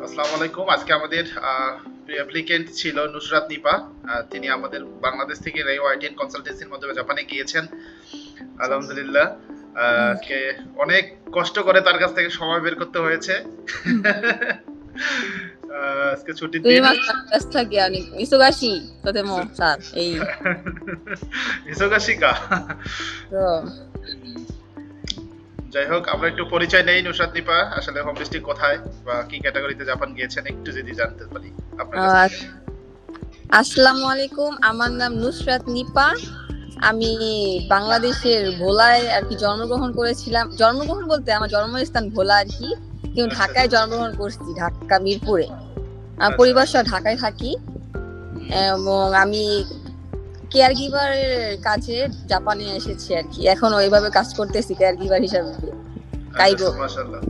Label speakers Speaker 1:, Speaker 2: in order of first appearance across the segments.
Speaker 1: আসসালামু আলাইকুম। আজকে আমাদের অ্যাপ্লিকেন্ট ছিল নুসরাত নিপা। তিনি আমাদের বাংলাদেশ থেকে রেও আইটিএন কনসালটেন্সির মাধ্যমে জাপানে গিয়েছেন। আলহামদুলিল্লাহ। আজকে অনেক কষ্ট করে তার কাছ থেকে সময় বের করতে হয়েছে। আজকে ছুটির দিন।
Speaker 2: すいません、忙しい。とてもさ、いい。そう。
Speaker 1: 忙しいか。যাই হোক, আমরা একটু পরিচয় নেই নুসরাত নিপা। আসলে হোম ডিস্ট্রিক্ট কোথায় বা কি ক্যাটাগরিতে জাপান গিয়েছেন একটু যদি জানতে পারি আপনার কাছ থেকে।
Speaker 2: আসসালামু আলাইকুম, আমার নাম নুসরাত নিপা। আমি বাংলাদেশের ভোলায় আর কি জন্মগ্রহণ করেছিলাম। জন্মগ্রহণ বলতে আমার জন্মস্থান ভোলা আর কি, কিন্তু ঢাকায় জন্মগ্রহণ করছি, ঢাকা মিরপুরে। আমার পরিবার সহ ঢাকায় থাকি এবং আমি কেয়ার গিভারের কাজে জাপানে এসেছি আর কি। এখন ওইভাবে কাজ করতেছি কেয়ার গিভার হিসাবে। কাইগো।
Speaker 1: মাশাআল্লাহ।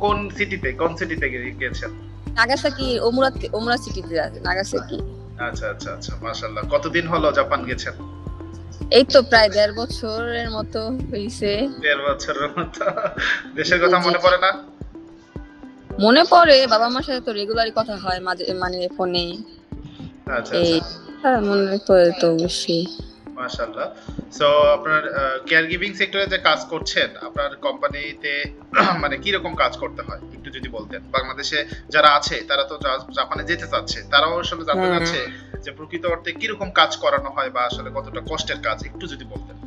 Speaker 1: কোন সিটিতে গিয়েছেন?
Speaker 2: নাগাসাকি, ওমুরা সিটিতে আছে নাগাসাকি।
Speaker 1: আচ্ছা আচ্ছা আচ্ছা, মাশাআল্লাহ। কতদিন হলো জাপান গেছেন?
Speaker 2: এই তো প্রায় 1.5 বছরের মতো হইছে।
Speaker 1: 1.5 বছরের মতো। দেশের কথা মনে পড়ে না?
Speaker 2: মনে পড়ে, বাবা মার সাথে তো রেগুলারই কথা হয় মাঝে মানে ফোনে।
Speaker 1: আচ্ছা আচ্ছা,
Speaker 2: মনে পড়ে তো অবশ্যই।
Speaker 1: মাশাআল্লাহ। সো আপনার কেয়ার গিভিং সেক্টরে যে কাজ করছেন, আপনার কোম্পানিতে মানে কি রকম কাজ করতে হয় একটু যদি বলতেন। বাংলাদেশে যারা আছে তারা তো জাপানে যেতে চাচ্ছে, তারাও আসলে জানতে চাচ্ছে যে প্রকৃত অর্থে কি রকম কাজ করানো হয় বা আসলে কতটা কষ্টের কাজ একটু যদি বলতেন।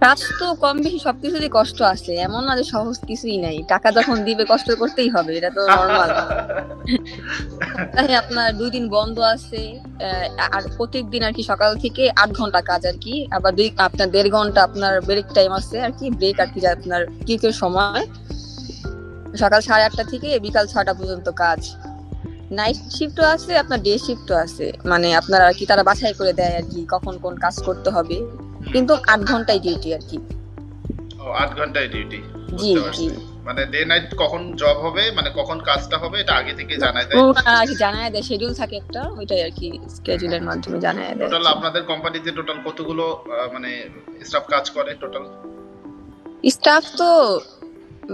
Speaker 2: কাজ তো কম বেশি সবকিছুরই কষ্ট আছে, এমন না যে সহজ কিছুই নাই। টাকা যখন দিবে কষ্ট করতেই হবে, এটা তো নরমাল। সপ্তাহে আপনার 2 দিন বন্ধ আছে, আর প্রত্যেকদিন আর কি সকাল থেকে 8 ঘন্টা কাজ আর কি। আবার আপনার 1.5 ঘন্টা আপনার ব্রেক টাইম আছে আর কি, ব্রেক আর কি, আপনার কিকের সময়। সকাল 8:30 থেকে বিকাল 6টা পর্যন্ত কাজ। নাইট শিফটও আছে, আপনার ডে শিফটও আছে। মানে আপনার আর কি তারা বাছাই করে দেয় আর কি কখন কোন কাজ করতে হবে, কিন্তু 8 ঘন্টাই ডিউটি আর কি।
Speaker 1: ও, 8 ঘন্টায় ডিউটি।
Speaker 2: জি জি।
Speaker 1: মানে ডে নাইট কখন জব হবে, মানে কখন কাজটা হবে এটা আগে থেকে জানায় দেয়।
Speaker 2: ওটা আর কি জানায় দেয়, শিডিউল থাকে একটা, ওইটাই আর কি স্কেডিউলের মাধ্যমে জানায় দেয়।
Speaker 1: টোটাল আপনাদের কোম্পানিতে টোটাল কতগুলো মানে স্টাফ কাজ করে টোটাল?
Speaker 2: স্টাফ তো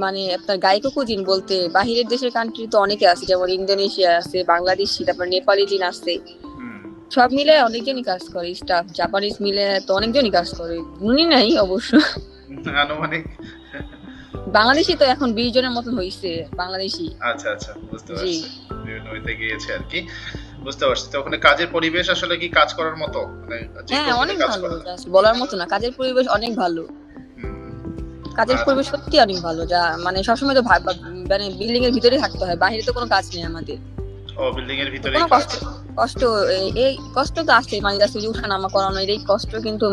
Speaker 2: মানে আপনার গায়িকা কুজিন বলতে বাহিরের দেশের কান্ট্রি তো অনেকে আছে, যেমন ইন্দোনেশিয়া আছে, বাংলাদেশি, তারপর নেপালি জিন আছে। সব মিলে অনেকজনই কাজ করে স্টাফ। জাপানিজ মিলে তো অনেকজনই কাজ করে, গুণই নাই অবশ্য।
Speaker 1: আনুমানিক
Speaker 2: বাংলাদেশি তো এখন 20 জনের মতন হইছে বাংলাদেশি।
Speaker 1: আচ্ছা আচ্ছা, বুঝতে পারছি। বিভিন্ন হইতে গিয়েছে আর কি, বুঝতে পারছি। তো ওখানে কাজের পরিবেশ আসলে কি কাজ করার মতো, মানে
Speaker 2: হ্যাঁ অনেক ভালো, বলার মতো না। কাজের পরিবেশ অনেক ভালো, কাজের পরিবেশ সত্যি অনেক ভালো। যা মানে সবসময় তো মানে বিল্ডিং এর ভিতরে থাকতে হয়, বাইরে তো কোনো কাজ নেই আমাদের।
Speaker 1: ও, বিল্ডিং এর ভিতরে
Speaker 2: কোনো কষ্ট এই কষ্ট তো আছে, মানে জাস্ট উঠানামা করানো এই কষ্ট, কিন্তু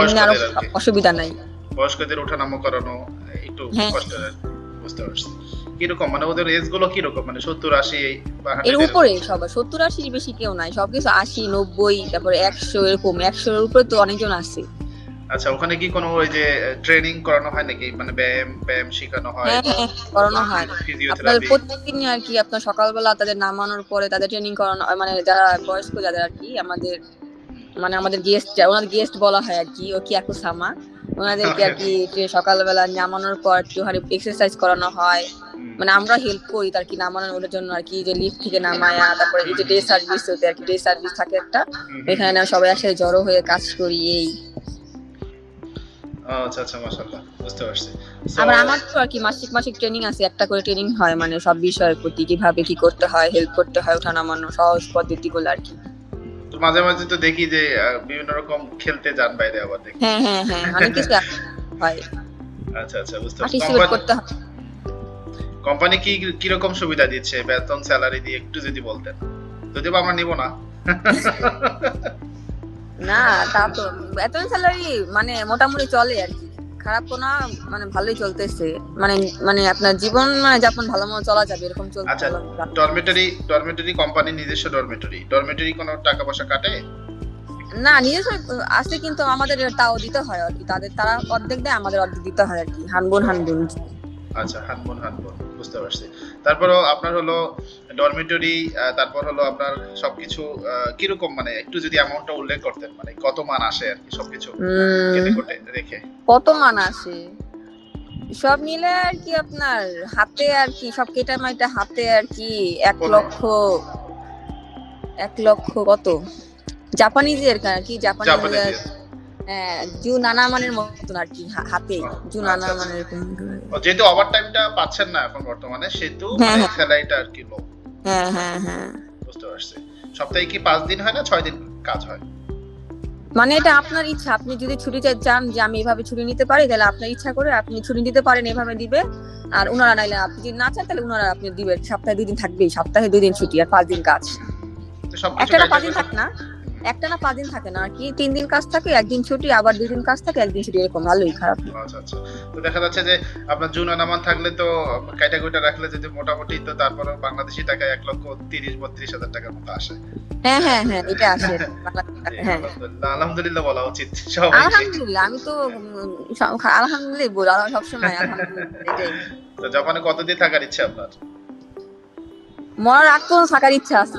Speaker 2: এমনি আরো অসুবিধা নাই।
Speaker 1: বয়স্কদের ওঠানামা করানো একটু কষ্টের, বুঝতে পারছি। কিরকম মানে ওদের এজ গুলো কিরকম, মানে 70-80
Speaker 2: এর উপরে? সবার 70-80 বেশি কেউ নাই, সবকিছু 80-90, তারপরে 100, এরকম 100 এর উপরে তো অনেকজন আছে।
Speaker 1: আচ্ছা, ওখানে কি কোনো ওই যে ট্রেনিং করানো হয় নাকি, মানে ব্যায়াম শেখানো হয়?
Speaker 2: হ্যাঁ করানো হয়। আপনাদের প্রত্যেকদিন আর কি আপনার সকালবেলা তাদের নামানোর পরে তাদের ট্রেনিং করানো, মানে যারা বয়স্ক যাদের আর কি, আমাদের মানে আমাদের গেস্ট, ওনাদের গেস্ট বলা হয় আর কি, ও কি আকু সামা, ওনাদেরকে আর কি সকালবেলা নামানোর পর একটু এক্সারসাইজ করানো হয়। মানে আমরা হেল্প করি তার কি নামানোর জন্য আর কি, যে লিফট থেকে নামায়া, তারপরে এই যে ডে সার্ভিস হতে আর কি, ডে সার্ভিস থাকে একটা, এখানে সবাই একসাথে জড়ো হয়ে কাজ করি। এই
Speaker 1: আচ্ছা আচ্ছা, মাশাআল্লাহ, বুঝতে পারছি।
Speaker 2: আবার আমার তো আর কি মাসিক ট্রেনিং আছে, একটা করে ট্রেনিং হয়, মানে সব বিষয়ের প্রতি কিভাবে কি করতে হয়, হেল্প করতে হয়, ওঠা নামানো সহজ পদ্ধতিগুলো আর কি।
Speaker 1: তো মাঝে মাঝে তো দেখি যে বিভিন্ন রকম খেলতে যান বাইরে, আবার দেখি।
Speaker 2: হ্যাঁ হ্যাঁ হ্যাঁ, অনেক কিছু হয়।
Speaker 1: আচ্ছা আচ্ছা, বুঝতে পারছি। কোম্পানি কি রকম সুবিধা দিচ্ছে, বেতন স্যালারি দিয়ে একটু যদি বলতেন। যদিও আমরা নিব না।
Speaker 2: না তা তো বেতন স্যালারি মানে মোটামুটি চলে আর কি, খারাপ না, মানে ভালোই চলতেছে। মানে মানে আপনার জীবন মানে যাপন ভালো মতো চলা যাবে এরকম চলছে।
Speaker 1: আচ্ছা, ডরমেটরি কোম্পানি নিজস্ব ডরমেটরি কোনো টাকা পয়সা কাটে
Speaker 2: না? নিজস্ব আছে, কিন্তু আমাদের তাও দিতে হয় আর কি, তারা অর্ধেক দেয়, আমাদের অর্ধেক দিতে হয় আর কি, হানবুন।
Speaker 1: আচ্ছা, হানবুন, বুঝতে পারছি। তারপরও আপনার হলো ডরমেটরি, তারপর হলো আপনার সবকিছু কিরকম, মানে একটু যদি অ্যামাউন্টটা উল্লেখ করতেন, মানে কত মান আসে আর কি সবকিছু কেটে রেখে।
Speaker 2: কত মান আসে সব মিলে আর কি আপনার হাতে আর কি সব কেটা মাইটা হাতে আর কি 1 লক্ষ কত জাপানিজের আর কি জাপানিজ জু নানা মানের মতন আর কি হাতে জু নানা মানের এরকম।
Speaker 1: যেহেতু ওভারটাইমটা পাচ্ছেন না এখন বর্তমানে, সেহেতু স্যালারিটা আর কি লো।
Speaker 2: হ্যাঁ
Speaker 1: বুঝতে পারছি। সপ্তাহে কি 5 দিন হয় না 6 দিন কাজ হয়?
Speaker 2: মানে এটা আপনার ইচ্ছা, আপনি যদি ছুটি চান যে আমি এইভাবে ছুটি নিতে পারি, তাহলে আপনার ইচ্ছা করে আপনি ছুটি নিতে পারেন, এইভাবে দিবে। আর উনারা নাইলে আপনি যদি না চান তাহলে উনারা আপনি দিবেন। সপ্তাহে 2 দিন থাকবেই, সপ্তাহে 2 দিন ছুটি আর 5 দিন কাজ। একটা না 5 দিন থাকে না, একটা না 5 দিন থাকে না আর কি, 3 দিন কাজ থাকে, 1 দিন ছুটি, আবার 2 দিন কাজ থাকে, 1 দিন ছুটি, এরকম। ভালোই খারাপ।
Speaker 1: আচ্ছা। তো দেখা যাচ্ছে যে আপনার জুন আনামান থাকলে তো ক্যাটাগরিটা রাখলে যদি মোটামুটি তো তারপরে বাংলাদেশি টাকায় 1,30,000-32,000 টাকার মতো আসে।
Speaker 2: হ্যাঁ এটা আসে।
Speaker 1: হ্যাঁ আলহামদুলিল্লাহ বলা উচিত।
Speaker 2: আলহামদুলিল্লাহ, আমি তো আলহামদুলিল্লাহ বলি সবসময় আলহামদুলিল্লাহ।
Speaker 1: তো জাপানে কতদিন থাকার ইচ্ছা আপনার?
Speaker 2: মরার আগ পর্যন্ত থাকার ইচ্ছা আছে।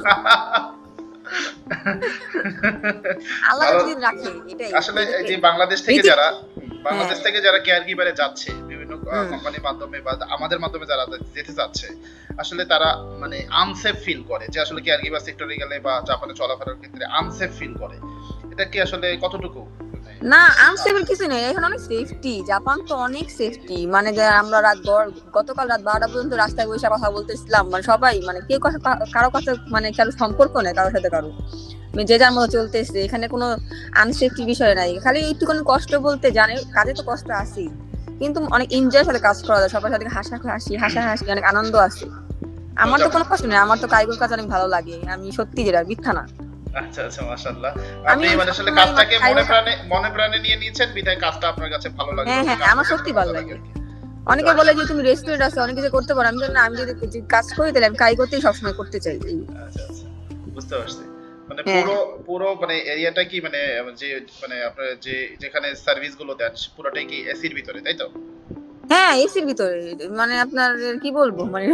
Speaker 2: আল্লাহ যদি রাখে এটাই।
Speaker 1: আসলে এই যে বাংলাদেশ থেকে যারা কেয়ার গিভারে যাচ্ছে বিভিন্ন কোম্পানির মাধ্যমে বা আমাদের মাধ্যমে যারা যেতে যাচ্ছে, আসলে তারা মানে আনসেফ ফিল করে যে আসলে কেয়ার গিভার সেক্টরে গেলে বা জাপানে চলাফেরার ক্ষেত্রে আনসেফ ফিল করে। এটা কি আসলে কতটুকু?
Speaker 2: না, আনসেফ কিছু নেই, এখানে অনেক সেফটি। জাপান তো অনেক সেফটি। মানে আমরা গতকাল রাত 12টা পর্যন্ত রাস্তায় বসে কথা বলতেছিলাম, মানে সবাই, মানে কেউ কারো কাছে মানে কারো সম্পর্ক নেই কারোর সাথে কারো, যে যার মতো চলতেছে। এখানে কোনো আনসেফটি বিষয় নাই। খালি একটুখানি কষ্ট বলতে জানে, কাজে তো কষ্ট আছেই, কিন্তু অনেক এনজয়ের সাথে কাজ করা যায়, সবার সাথে হাসাহাসি অনেক আনন্দ আছে। আমার তো কোনো কষ্ট নেই, আমার তো কারিগর কাজ অনেক ভালো লাগে। আমি সত্যি, যেটা মিথ্যা না।
Speaker 1: আচ্ছা মাশাআল্লাহ। আপনি মানে আসলে কাজটাকে মনে প্রাণে নিয়ে নিয়েছেন, বিধায় কাজটা আপনার কাছে ভালো লাগে।
Speaker 2: হ্যাঁ আমার সত্যি ভালো লাগে। অনেকে বলে যে তুমি রেস্টুরেন্ট আছে, অনেক কিছু করতে পারো। আমি জানি না, আমি যদি কাজ করি তাহলে আমি কারিগরতেই সবসময় করতে চাই।
Speaker 1: আচ্ছা বুঝতে পারছি। মানে পুরো মানে এরিয়াটা কি মানে যে মানে আপনার যেখানে সার্ভিস গুলো দেন পুরোটাই কি এসির ভিতরে, তাই তো?
Speaker 2: হ্যাঁ, এসির ভিতরে। মানে আপনার কি বলবো, মানে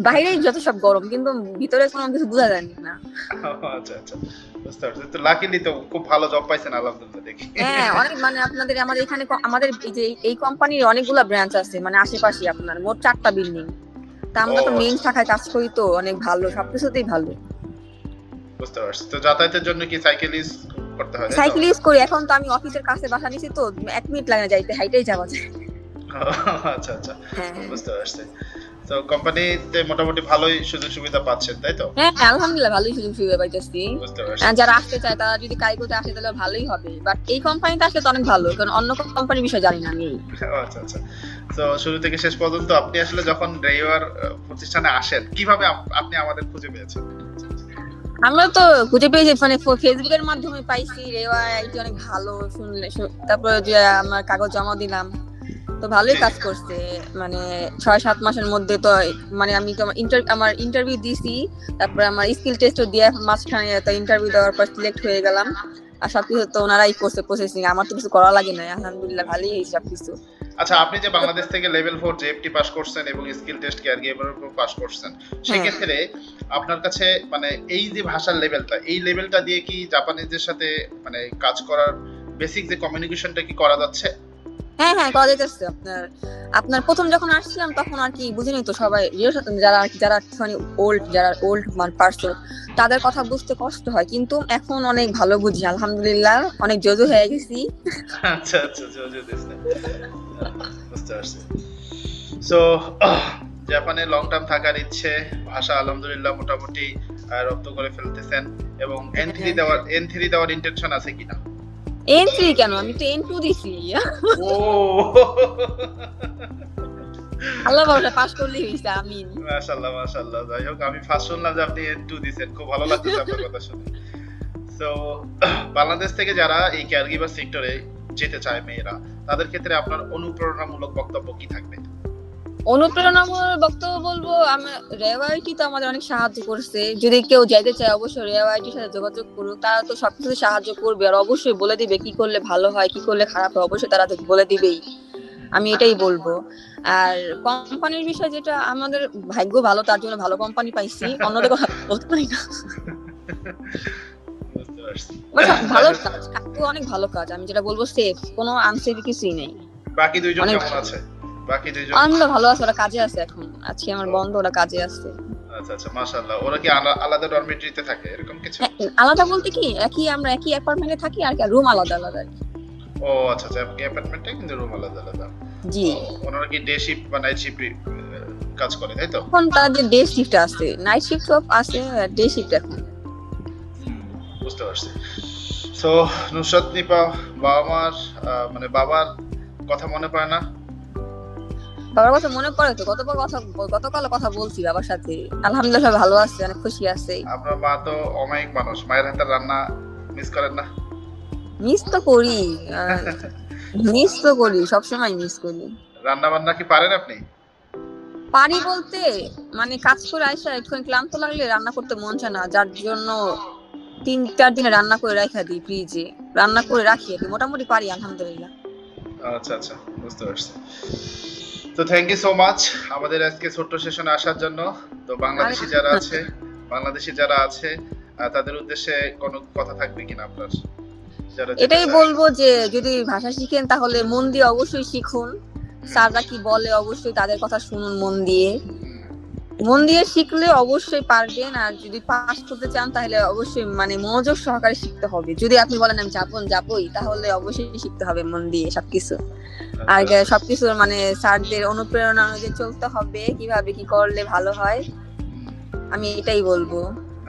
Speaker 2: বাইরেই যত সব গরম, কিন্তু ভিতরে কোনো কিছু বোঝা যায় না।
Speaker 1: আচ্ছা বুঝতে পারছি। তো লাকিলি তো খুব ভালো জব পাইছেন আলহামদুলিল্লাহ দেখি।
Speaker 2: হ্যাঁ, অনেক, মানে আমাদের এখানে আমাদের এই কোম্পানির অনেকগুলো ব্রাঞ্চ আছে, মানে আশেপাশে আপনার মোট 4টা বিল্ডিং। তা আমরা তো মেইন শাখায় কাজ করি, তো অনেক ভালো, সবকিছুতেই ভালো।
Speaker 1: বুঝতে পারছি। তো যাতায়াতের জন্য কি সাইকেল ইউজ করতে হয়?
Speaker 2: সাইকেল ইউজ করি। এখন তো আমি অফিসের কাছে বাসা নিছি, তো 1 মিনিট লাগে না যাইতে, হাইটেই যাওয়া যায়।
Speaker 1: আচ্ছা বুঝতে পারছি। তো কোম্পানিতে মোটামুটি ভালোই সুযোগ সুবিধা পাচ্ছেন, তাই তো?
Speaker 2: হ্যাঁ আলহামদুলিল্লাহ, ভালোই সুযোগ সুবিধা পাইতেছি। যারা আসতে চায় তারা যদি কারিগরতে আসে তাহলে ভালোই হবে, বাট এই কোম্পানিতে আসলে তো অনেক ভালো, কারণ অন্য কোম্পানির বিষয় জানি না আমি।
Speaker 1: আচ্ছা। তো শুরু থেকে শেষ পর্যন্ত আপনি আসলে যখন রেওয়ার প্রতিষ্ঠানে আসেন, কিভাবে আপনি আমাদের খুঁজে পেয়েছেন?
Speaker 2: আমরা তো খুঁজে পেয়েছি, মানে ফেসবুকের মাধ্যমে পাইছি। রেওয়া আইটি অনেক ভালো শুনলে, তারপরে যে আমার কাগজ জমা দিলাম, তো ভালোই কাজ করছে। মানে 6-7 মাসের মধ্যে তো, মানে আমি তো আমার ইন্টারভিউ দিছি, তারপরে আমার স্কিল টেস্টও দিয়ে মাঝখানে তো ইন্টারভিউ দেওয়ার পর সিলেক্ট হয়ে গেলাম। আর সবকিছু তো ওনারাই করছে প্রসেসিং, আমার তো কিছু করা লাগে না। আলহামদুলিল্লাহ ভালোই হয়েছে সবকিছু।
Speaker 1: আচ্ছা, আপনি যে বাংলাদেশ থেকে লেভেল 4 জেএফটি পাস করছেন এবং স্কিল টেস্ট কেয়ার গিভারের উপর পাস করছেন, সেই ক্ষেত্রে আপনার কাছে মানে এই যে ভাষার লেভেলটা, এই লেভেলটা দিয়ে কি জাপানিজদের সাথে মানে কাজ করার বেসিক যে কমিউনিকেশনটা কি করা যাচ্ছে?
Speaker 2: হ্যাঁ করা যাচ্ছে। আপনার প্রথম যখন আসছিলাম তখন আর কি বুঝিনি তো সবাই, যারা ওল্ড মানে পার্সন, তাদের কথা বুঝতে কষ্ট হয়, কিন্তু এখন অনেক ভালো বুঝি আলহামদুলিল্লাহ, অনেক জজু হয়ে গেছি।
Speaker 1: আচ্ছা জজু দিছেন, বুঝতে পারছি। সো জাপানে লং টার্ম থাকার ইচ্ছে, ভাষা আলহামদুলিল্লাহ মোটামুটি রপ্ত করে ফেলতেছেন, এবং N3 দেওয়ার ইন্টেনশন আছে কিনা?
Speaker 2: N3 কেন, আমি তো N2 দিছি।
Speaker 1: ও
Speaker 2: আল্লাহ বাবা, পাস করলেই হইছে। আমিন।
Speaker 1: মাশাআল্লাহ। যাই হোক, আমি ফার্স্ট শুনলাম যে আপনি N2 দিবেন, খুব ভালো লাগছে আপনার কথা শুনে। সো বাংলাদেশ থেকে যারা এই কেয়ারগিভার সেক্টরে যেতে চায় মেয়েরা, তাদের ক্ষেত্রে আপনার অনুপ্রেরণামূলক বক্তব্য কি থাকবে?
Speaker 2: অনুপ্রেরণামূলক বক্তব্য বলবো, রেওয়াইটি তো আমাদের অনেক সাহায্য করছে। যদি কেউ যেতে চায় অবশ্যই রেওয়াইটির সাথে যোগাযোগ করুক, তারা তো সবকিছু সাহায্য করবে, আর অবশ্যই বলে দিবে কি করলে ভালো হয়, কি করলে খারাপ হয়, অবশ্যই তারা তো বলে দিবেই। আমি এটাই বলবো। আর কোম্পানির বিষয়, যেটা আমাদের ভাগ্য ভালো, তার জন্য ভালো কোম্পানি পাইছি, অন্যদের কথা বলতে পারি না। ভালো কাজ, অনেক ভালো কাজ। আমি যেটা বলবো সেফ, কোনো আনসেফ কিছুই নেই।
Speaker 1: বাকি দুইজন কেমন আছে? বাকি দুইজন
Speaker 2: আলহামদুলিল্লাহ ভালো আছে, ওরা কাজে আছে এখন, আজকে আমার বন্ধ, ওরা কাজে আছে।
Speaker 1: আচ্ছা আচ্ছা, মাশাআল্লাহ। ওরা কি আলাদা ডরমিটরিতে থাকে এরকম কিছু?
Speaker 2: আলাদা বলতে কি আমরা একই অ্যাপার্টমেন্টে থাকি, আর কি রুম আলাদা আলাদা আর কি।
Speaker 1: ও আচ্ছা আচ্ছা, একই অ্যাপার্টমেন্টে কিন্তু রুম আলাদা আলাদা।
Speaker 2: জি।
Speaker 1: ওনারা কি ডে শিফট বা নাইট শিফট কাজ করে, তাই তো?
Speaker 2: এখন তাদের ডে শিফট আছে, নাইট শিফট সব আছে, ডে শিফট এখন।
Speaker 1: বুঝতে পারছি। সো নুসরাত নিপা, বাবা মার মানে বাবার কথা মনে পড়ে না?
Speaker 2: বাবার কথা মনে পড়ে তো, গতকাল কথা বলছি বাবার সাথে, আলহামদুলিল্লাহ সবাই ভালো আছে, অনেক খুশি আছে।
Speaker 1: আপনার মা তো অমায়িক মানুষ, মায়ের হাতের রান্না মিস করেন না?
Speaker 2: মিস তো করি, মিস তো করি, সবসময় মিস করি।
Speaker 1: রান্না বান্না কি পারেন আপনি?
Speaker 2: পারি বলতে মানে কাজ করে আইসা একটু ক্লান্ত লাগলে রান্না করতে মন চায় না, যার জন্য 3-4 দিনে রান্না করে রাখা দিই ফ্রিজে, রান্না করে রাখি আর কি। মোটামুটি পারি আলহামদুলিল্লাহ।
Speaker 1: আচ্ছা আচ্ছা, বুঝতে পারছি। তো থ্যাংক ইউ সো মাচ আমাদের আজকে ছোট্ট সেশনে আসার জন্য। তো বাংলাদেশি যারা আছে তাদের উদ্দেশ্যে কোনো কথা থাকবে কিনা আপনার?
Speaker 2: এটাই বলবো যে যদি ভাষা শিখেন তাহলে মন দিয়ে অবশ্যই শিখুন, স্যাররা কি বলে অবশ্যই তাদের কথা শুনুন মন দিয়ে শিখলে অবশ্যই পারবেন। আর যদি পাস করতে চান তাহলে অবশ্যই মানে মনোযোগ সহকারে শিখতে হবে। যদি আপনি বলেন আমি যাবই, তাহলে অবশ্যই শিখতে হবে মন দিয়ে সবকিছু। আর সবকিছু মানে স্যারদের অনুপ্রেরণা অনুযায়ী চলতে হবে, কিভাবে কি করলে ভালো হয়, আমি এটাই বলবো।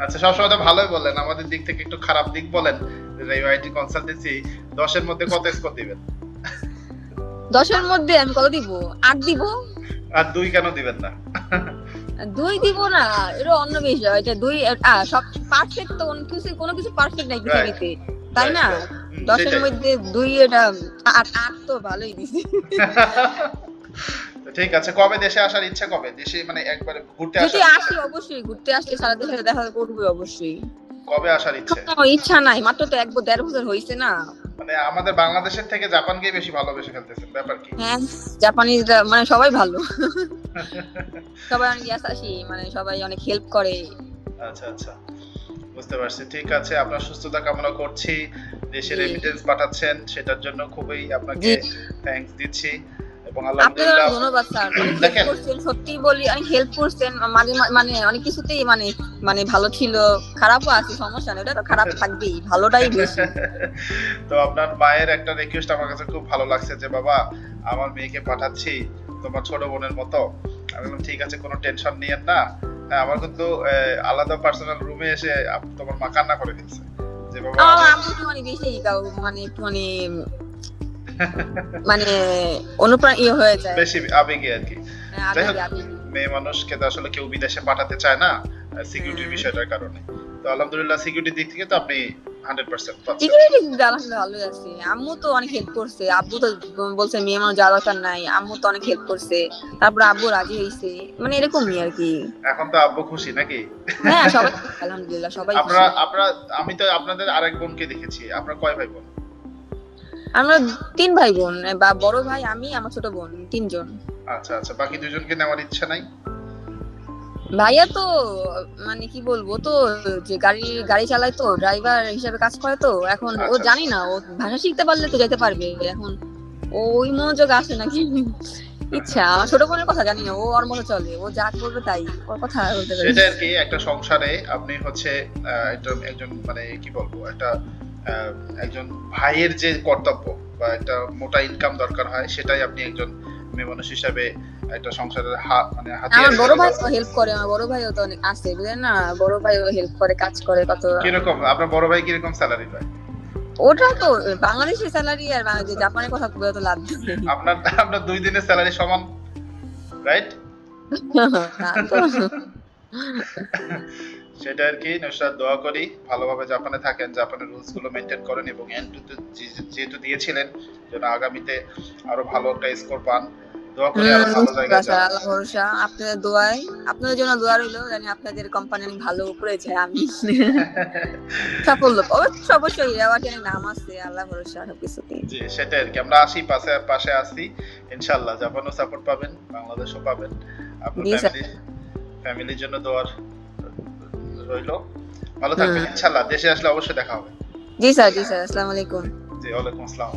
Speaker 1: আচ্ছা, সবসময় তো ভালোই বলেন, আমাদের দিক থেকে একটু খারাপ দিক বলেন। আইআইটি কনসালটেন্সি 10 এর মধ্যে কত স্কোর দিবেন?
Speaker 2: 10 এর মধ্যে আমি কত দিব? 8 দিব।
Speaker 1: আর 2 কেন দিবেন না?
Speaker 2: 2 দিব না, এটা অন্য বিষয়। এটা 2 সব পারফেক্ট তো কোনো কিছু পারফেক্ট নাই পৃথিবীতে, তাই না? 10 এর মধ্যে 2, এটা 8 তো ভালোই দিছি।
Speaker 1: ঠিক আছে, কবে দেশে আসার ইচ্ছা, কবে দেশে মানে একবারে ঘুরতে আসার?
Speaker 2: যদি আসি অবশ্যই ঘুরতে আসলে সারা দেশে দেখা করব অবশ্যই।
Speaker 1: কবে আসার ইচ্ছা?
Speaker 2: ইচ্ছা নাই, মাত্র তো 1.5 বছর হইছে না।
Speaker 1: মানে আমাদের বাংলাদেশের থেকে জাপানকে বেশি ভালোবেসে ফেলতেছেন, ব্যাপার কি?
Speaker 2: হ্যাঁ, জাপানিজরা মানে সবাই ভালো। সবাই অনেক ইয়াসাশি, মানে সবাই অনেক হেল্প করে।
Speaker 1: আচ্ছা আচ্ছা, বুঝতে পারছি। ঠিক আছে, আপনার সুস্থতা কামনা করছি। দেশে রেমিটেন্স পাঠাচ্ছেন, সেটার জন্য খুবই আপনাকে থ্যাঙ্কস দিচ্ছি। এবং আলহামদুলিল্লাহ,
Speaker 2: আপনাদের ধন্যবাদ স্যার, হেল্প করছেন, সত্যি বলি অনেক হেল্প করছেন। মানে অনেক কিছুতেই মানে ভালো ছিল, খারাপও আছে, সমস্যা নেই, ওটা তো খারাপ থাকবেই, ভালোটাই বেশি।
Speaker 1: তো আপনার মায়ের একটা রিকোয়েস্ট আমার কাছে খুব ভালো লাগছে যে বাবা আমার মেয়েকে পাঠাচ্ছি তোমার ছোট বোনের মতো। আমি বললাম ঠিক আছে, কোনো টেনশন নিয়েন না। হ্যাঁ, আমার কিন্তু আলাদা পার্সোনাল রুমে এসে তোমার মা কান্না করে ফেলছে যে বাবা
Speaker 2: আমি একটু মানে বেশি মানে একটু মানে অনুপ্রাণ হয়ে যায়,
Speaker 1: বেশি আবেগী আর কি। মেয়ে মানুষকে তো আসলে কেউ বিদেশে পাঠাতে চায় না সিকিউরিটির বিষয়টার কারণে। তো আলহামদুলিল্লাহ সিকিউরিটির দিক থেকে তো আপনি 100% পাচ্ছেন।
Speaker 2: ভালোই আছে। আম্মু তো অনেক হেল্প করছে, আব্বু তো বলছে মেয়ে মানুষ যাওয়ার দরকার নাই, আম্মু তো অনেক হেল্প করছে, তারপর আব্বু রাজি হইছে, মানে এরকমই আর কি।
Speaker 1: এখন তো আব্বু খুশি নাকি?
Speaker 2: হ্যাঁ, সবাই আলহামদুলিল্লাহ সবাই খুশি।
Speaker 1: আমি তো আপনাদের আরেক বোনকে দেখেছি। আপনারা কয় ভাই বোন?
Speaker 2: আমরা 3 ভাই বোন, বা বড় ভাই আমি, আমার ছোট বোন, 3 জন।
Speaker 1: আচ্ছা আচ্ছা, বাকি দুজনকে নেওয়ার ইচ্ছা নাই?
Speaker 2: ভাইয়া তো মানে কি বলবো, তো যে গাড়ি চালায়, তো ড্রাইভার হিসেবে কাজ করে, তো এখন ও জানি না, ও ভাষা শিখতে পারলে তো যেতে পারবে। এখন ওই মনোযোগ আসে নাকি ইচ্ছা। ছোট বোনের কথা জানি না, ও ওর মতো চলে, ও যা করবে তাই, ওর কথা বলতে পারি।
Speaker 1: সেটা আর কি, একটা সংসারে আপনি হচ্ছে একজন মানে কি বলবো, একজন ভাইয়ের যে কর্তব্য বা একটা মোটা ইনকাম দরকার হয়, সেটাই আপনি একজন মেয়ে মানুষ হিসেবে একটা সংসারের মানে হাতিয়ার।
Speaker 2: আমার বড় ভাই তো হেল্প করে, আমার বড় ভাইও তো অনেক আছে, বুঝলেন না, বড় ভাইও হেল্প করে, কাজ করে কত।
Speaker 1: কিরকম আপনার বড় ভাই কিরকম স্যালারি পায়?
Speaker 2: ওটা তো বাংলাদেশের স্যালারি আর জাপানের কথা বলে তো লাভ নেই।
Speaker 1: আপনার 2 দিনের স্যালারি সমান, রাইট? সেটা আর কি। নুসরাত, দোয়া করি ভালোভাবে জাপানে থাকেন, জাপানের রুলস গুলো মেনটেন করেন, এবং এন্টুতে যেহেতু দিয়েছিলেন যেন আগামীতে আরো ভালো একটা স্কোর পান। দোয়া করি আরো ভালো জায়গায় যান।
Speaker 2: আল্লাহ ভরসা, আপনাদের দোয়ায়, আপনাদের জন্য দোয়া রইলো, জানি আপনাদের কোম্পানি অনেক ভালো উপরে যায়, আমি সাফল্য অবশ্যই রেওয়ার্ডের নাম আছে, আল্লাহ ভরসা সবকিছুতে।
Speaker 1: জি, সেটা আর কি। আমরা আসি, পাশে আসি ইনশাআল্লাহ। জাপানও সাপোর্ট পাবেন, বাংলাদেশও পাবেন। আপনার ফ্যামিলির জন্য দোয়ার রইলো। ভালো থাকবেন ইনশাআল্লাহ। দেশে আসলে অবশ্যই দেখা হবে।
Speaker 2: জি স্যার, আসসালামু আলাইকুম।
Speaker 1: জি, ওয়ালাইকুম আসসালাম।